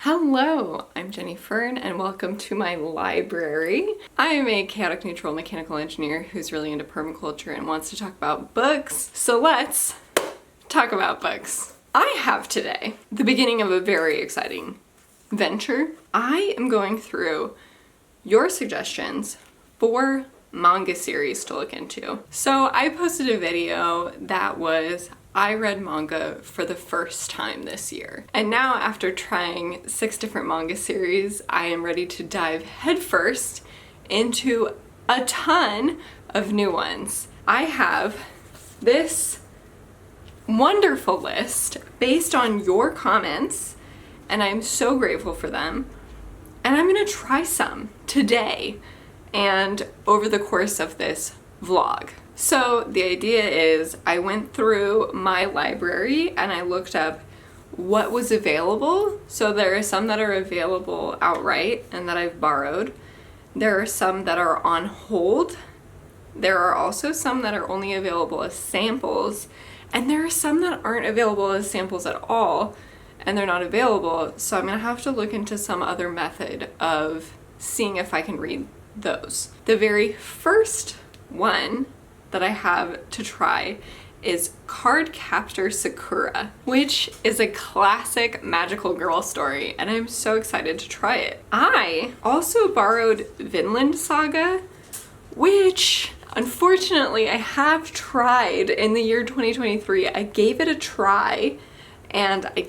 Hello, I'm Jenny Fern and welcome to my library. I am a chaotic neutral mechanical engineer who's really into permaculture and wants to talk about books. So let's talk about books. I have today the beginning of a very exciting venture. I am going through your suggestions for manga series to look into. So I posted a video that was I read manga for the first time this year. And now after trying 6 different manga series, I am ready to dive headfirst into a ton of new ones. I have this wonderful list based on your comments, and I'm so grateful for them. And I'm gonna try some today and over the course of this vlog. So the idea is I went through my library and I looked up what was available. So there are some that are available outright and that I've borrowed. There are some that are on hold. There are also some that are only available as samples. And there are some that aren't available as samples at all and they're not available. So I'm gonna have to look into some other method of seeing if I can read those. The very first one that I have to try is Cardcaptor Sakura, which is a classic magical girl story, and I'm so excited to try it. I also borrowed Vinland Saga, which unfortunately I have tried in the year 2023. I gave it a try and I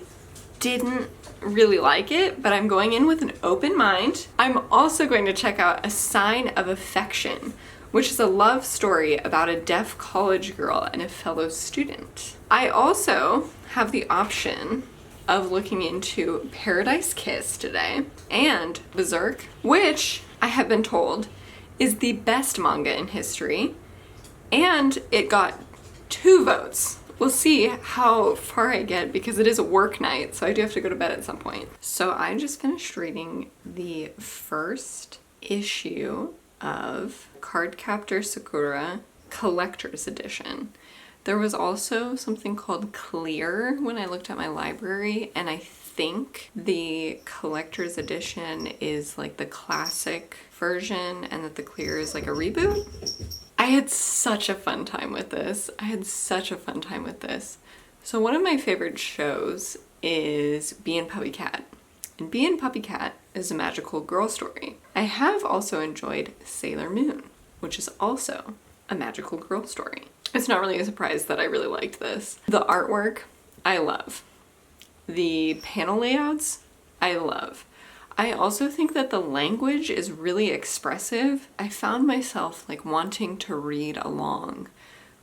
didn't really like it, but I'm going in with an open mind. I'm also going to check out A Sign of Affection, which is a love story about a deaf college girl and a fellow student. I also have the option of looking into Paradise Kiss today and Berserk, which I have been told is the best manga in history, and it got 2 votes. We'll see how far I get because it is a work night, so I do have to go to bed at some point. So I just finished reading the first issue of Cardcaptor Sakura Collector's Edition. There was also something called Clear when I looked at my library, and I think the Collector's Edition is like the classic version and that the Clear is like a reboot. I had such a fun time with this. So one of my favorite shows is Bee and Puppy Cat. And Bee and Puppy Cat is a magical girl story. I have also enjoyed Sailor Moon, which is also a magical girl story. It's not really a surprise that I really liked this. The artwork, I love. The panel layouts, I love. I also think that the language is really expressive. I found myself like wanting to read along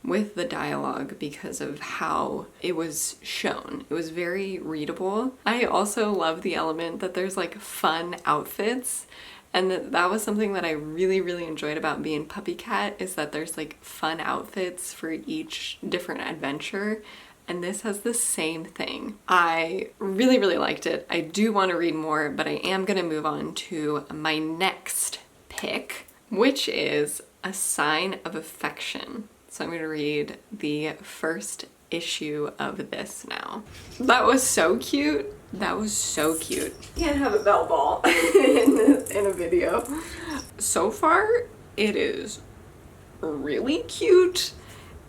with the dialogue because of how it was shown. It was very readable. I also love the element that there's like fun outfits, and that was something that I really enjoyed about Bee and Puppy Cat, is that there's like fun outfits for each different adventure, and this has the same thing. I really liked it. I do want to read more, but I am gonna move on to my next pick, which is A Sign of Affection. So I'm going to read the first issue of this now. That was so cute. That was so cute. Can't have a bell ball in a video. So far, it is really cute.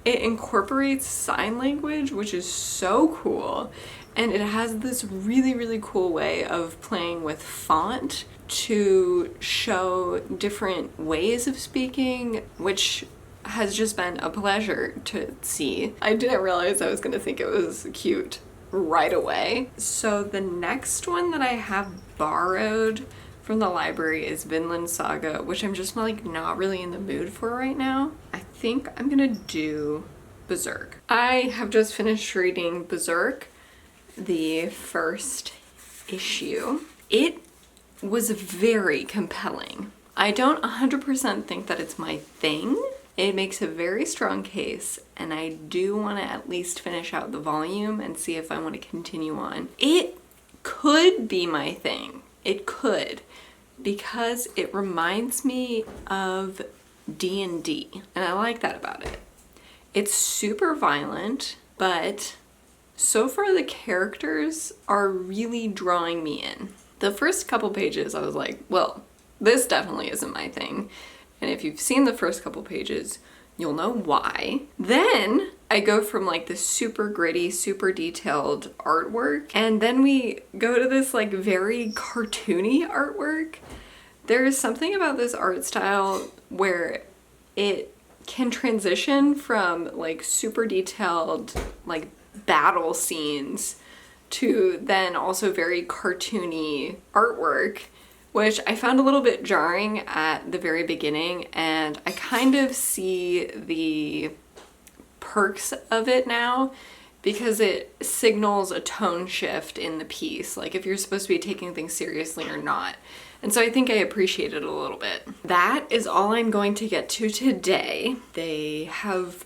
It incorporates sign language, which is so cool. And it has this really cool way of playing with font to show different ways of speaking, which has just been a pleasure to see. I didn't realize I was gonna think it was cute right away. So the next one that I have borrowed from the library is Vinland Saga, which I'm just like not really in the mood for right now. I think I'm gonna do Berserk. I have just finished reading Berserk, the first issue. It was very compelling. I don't 100% think that it's my thing. It makes a very strong case, and I do want to at least finish out the volume and see if I want to continue on. It could be my thing. It could, because it reminds me of D&D, and I like that about it. It's super violent, but so far the characters are really drawing me in. The first couple pages I was like, well, this definitely isn't my thing. And if you've seen the first couple pages, you'll know why. Then I go from like this super gritty, super detailed artwork, and then we go to this like very cartoony artwork. There is something about this art style where it can transition from like super detailed like battle scenes to then also very cartoony artwork, which I found a little bit jarring at the very beginning, and I kind of see the perks of it now because it signals a tone shift in the piece, like if you're supposed to be taking things seriously or not. And so I think I appreciate it a little bit. That is all I'm going to get to today. They have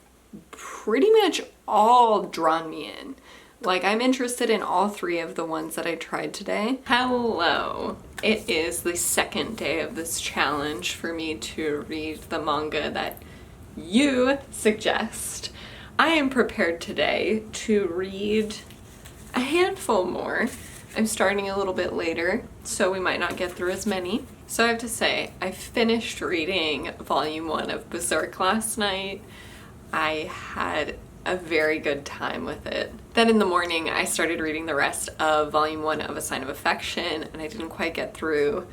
pretty much all drawn me in. Like, I'm interested in all three of the ones that I tried today. Hello! It is the second day of this challenge for me to read the manga that you suggest. I am prepared today to read a handful more. I'm starting a little bit later, so we might not get through as many. So I have to say, I finished reading volume 1 of Berserk last night. I had a very good time with it. Then in the morning I started reading the rest of volume 1 of A Sign of Affection, and I didn't quite get through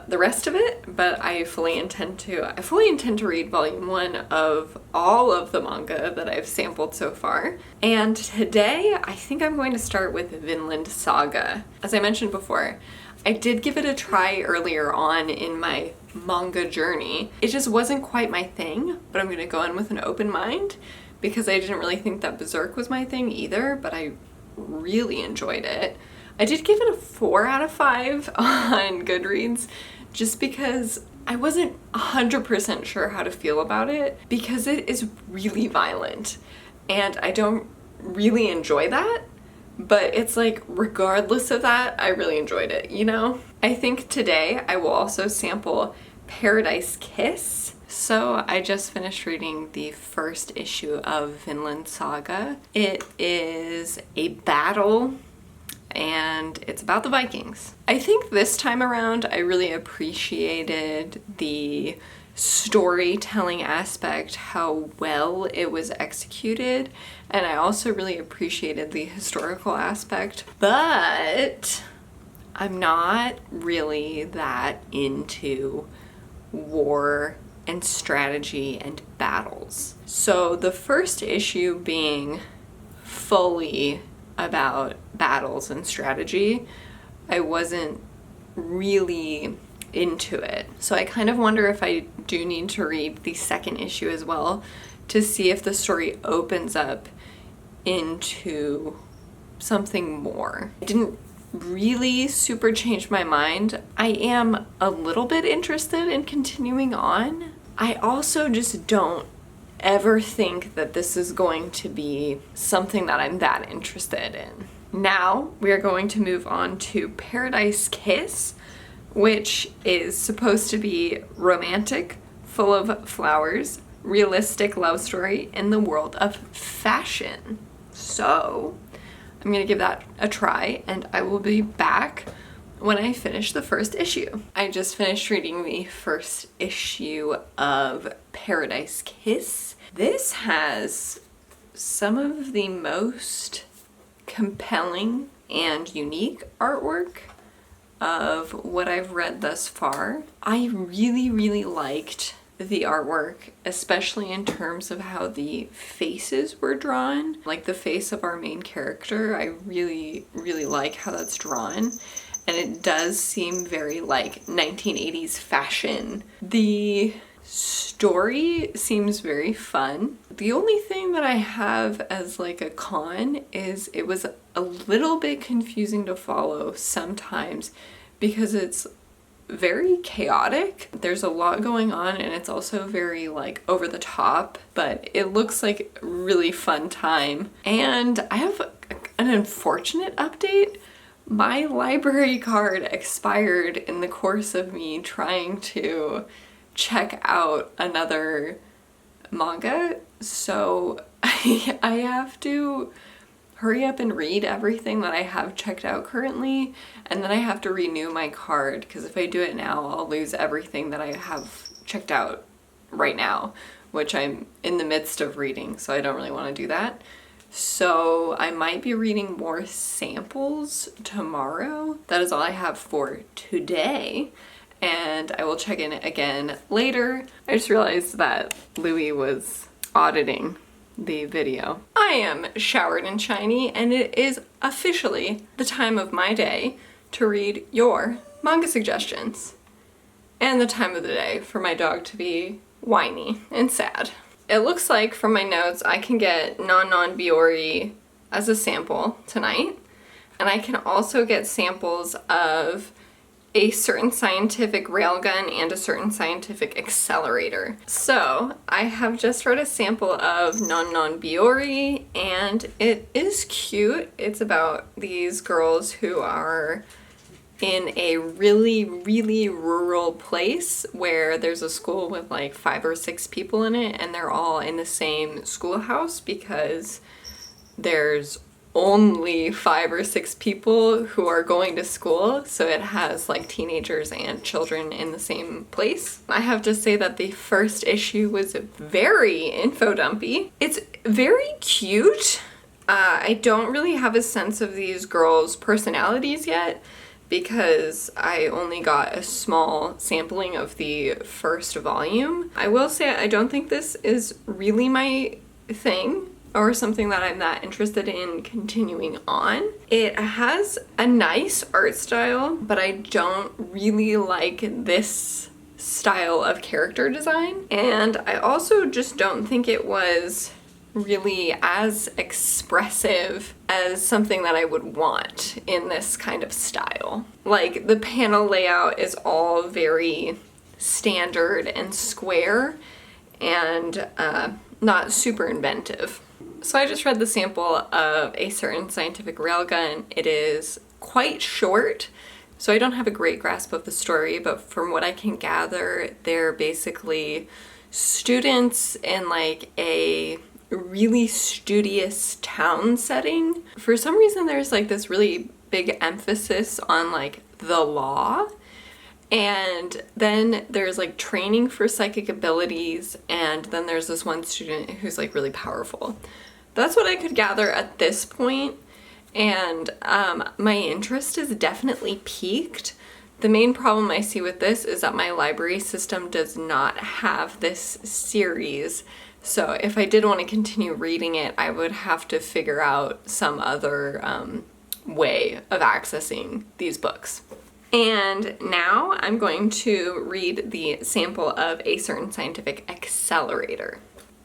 the rest of it, but I fully intend to read volume 1 of all of the manga that I've sampled so far. And today I think I'm going to start with Vinland Saga. As I mentioned before, I did give it a try earlier on in my manga journey. It just wasn't quite my thing, but I'm gonna go in with an open mind because I didn't really think that Berserk was my thing either, but I really enjoyed it. I did give it a 4 out of 5 on Goodreads just because I wasn't 100% sure how to feel about it because it is really violent and I don't really enjoy that, but it's like regardless of that, I really enjoyed it, you know? I think today I will also sample Paradise Kiss. So I just finished reading the first issue of Vinland Saga. It is a battle and it's about the Vikings. I think this time around I really appreciated the storytelling aspect, how well it was executed, and I also really appreciated the historical aspect, but I'm not really that into war and strategy and battles. So the first issue being fully about battles and strategy, I wasn't really into it. So I kind of wonder if I do need to read the second issue as well to see if the story opens up into something more. It didn't really super change my mind. I am a little bit interested in continuing on. I also just don't ever think that this is going to be something that I'm that interested in. Now we are going to move on to Paradise Kiss, which is supposed to be romantic, full of flowers, realistic love story in the world of fashion. So I'm gonna give that a try and I will be back when I finish the first issue. I just finished reading the first issue of Paradise Kiss. This has some of the most compelling and unique artwork of what I've read thus far. I really liked the artwork, especially in terms of how the faces were drawn. Like the face of our main character, I really like how that's drawn. And it does seem very like 1980s fashion. The story seems very fun. The only thing that I have as like a con is it was a little bit confusing to follow sometimes because it's very chaotic. There's a lot going on and it's also very like over the top, but it looks like a really fun time. And I have an unfortunate update. My library card expired in the course of me trying to check out another manga, so I have to hurry up and read everything that I have checked out currently, and then I have to renew my card, because if I do it now, I'll lose everything that I have checked out right now, which I'm in the midst of reading, so I don't really want to do that. So I might be reading more samples tomorrow. That is all I have for today, and I will check in again later. I just realized that Louis was auditing the video. I am showered and shiny, and it is officially the time of my day to read your manga suggestions, and the time of the day for my dog to be whiny and sad. It looks like from my notes I can get Non Biyori as a sample tonight, and I can also get samples of a certain scientific railgun and a certain scientific accelerator. So I have just read a sample of Non Biyori, and it is cute. It's about these girls who are in a really, really rural place where there's a school with like 5 or 6 people in it, and they're all in the same schoolhouse because there's only 5 or 6 people who are going to school, so it has like teenagers and children in the same place. I have to say that the first issue was very info dumpy. It's very cute. I don't really have a sense of these girls' personalities yet, because I only got a small sampling of the first volume. I will say I don't think this is really my thing, or something that I'm that interested in continuing on. It has a nice art style, but I don't really like this style of character design. And I also just don't think it was really as expressive as something that I would want in this kind of style. Like, the panel layout is all very standard and square and not super inventive. So I just read the sample of a certain scientific railgun. It is quite short, so I don't have a great grasp of the story, but from what I can gather, they're basically students in like a really studious town setting. For some reason there's like this really big emphasis on like the law, and then there's like training for psychic abilities, and then there's this one student who's like really powerful. That's what I could gather at this point, and my interest is definitely piqued. The main problem I see with this is that my library system does not have this series. So if I did want to continue reading it, I would have to figure out some other way of accessing these books. And now I'm going to read the sample of a certain scientific accelerator.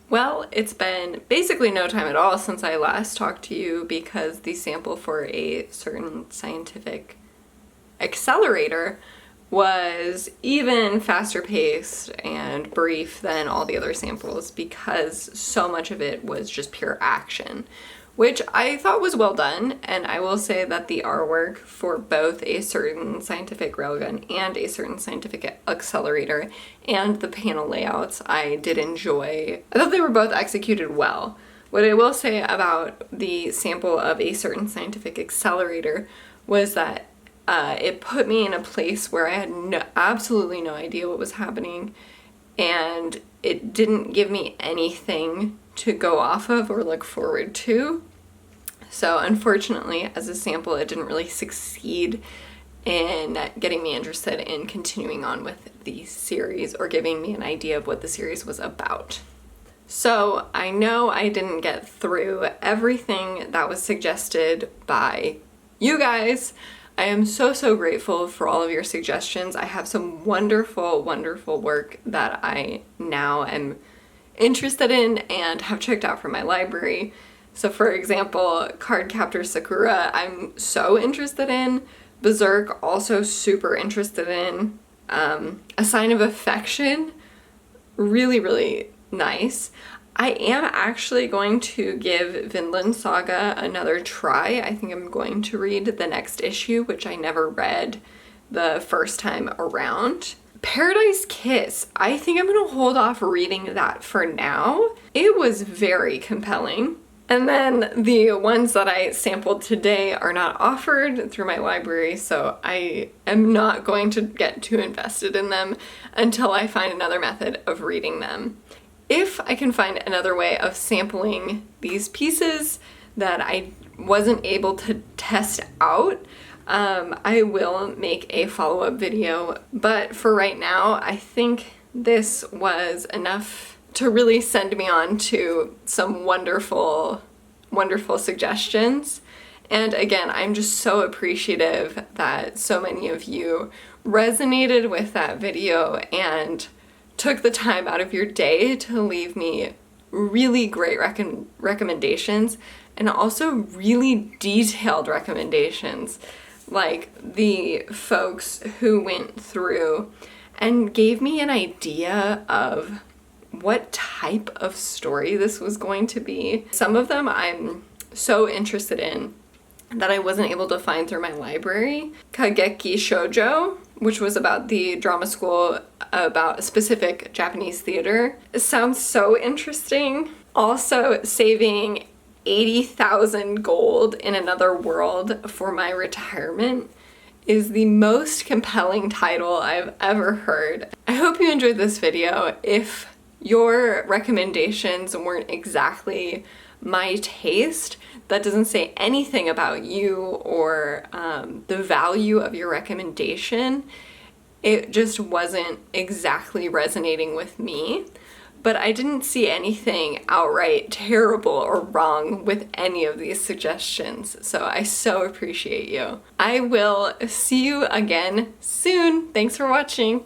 Well, it's been basically no time at all since I last talked to you, because the sample for a certain scientific accelerator was even faster paced and brief than all the other samples, because so much of it was just pure action, which I thought was well done. And I will say that the artwork for both a certain scientific railgun and a certain scientific accelerator and the panel layouts I did enjoy. I thought they were both executed well. What I will say about the sample of a certain scientific accelerator was that it put me in a place where I had absolutely no idea what was happening, and it didn't give me anything to go off of or look forward to. So unfortunately, as a sample, it didn't really succeed in getting me interested in continuing on with the series or giving me an idea of what the series was about. So I know I didn't get through everything that was suggested by you guys. I am so grateful for all of your suggestions. I have some wonderful work that I now am interested in and have checked out from my library. So for example, Cardcaptor Sakura, I'm so interested in. Berserk, also super interested in. A Sign of Affection, really nice. I am actually going to give Vinland Saga another try. I think I'm going to read the next issue, which I never read the first time around. Paradise Kiss, I think I'm gonna hold off reading that for now. It was very compelling. And then the ones that I sampled today are not offered through my library, so I am not going to get too invested in them until I find another method of reading them. If I can find another way of sampling these pieces that I wasn't able to test out, I will make a follow-up video. But for right now, I think this was enough to really send me on to some wonderful, wonderful suggestions. And again, I'm just so appreciative that so many of you resonated with that video and took the time out of your day to leave me really great recommendations, and also really detailed recommendations, like the folks who went through and gave me an idea of what type of story this was going to be. Some of them I'm so interested in that I wasn't able to find through my library. Kageki Shoujo, which was about the drama school about a specific Japanese theater. It sounds so interesting. Also, saving 80,000 gold in another world for my retirement is the most compelling title I've ever heard. I hope you enjoyed this video. If your recommendations weren't exactly my taste, that doesn't say anything about you or the value of your recommendation. It just wasn't exactly resonating with me. But I didn't see anything outright terrible or wrong with any of these suggestions, so I so appreciate you. I will see you again soon. Thanks for watching.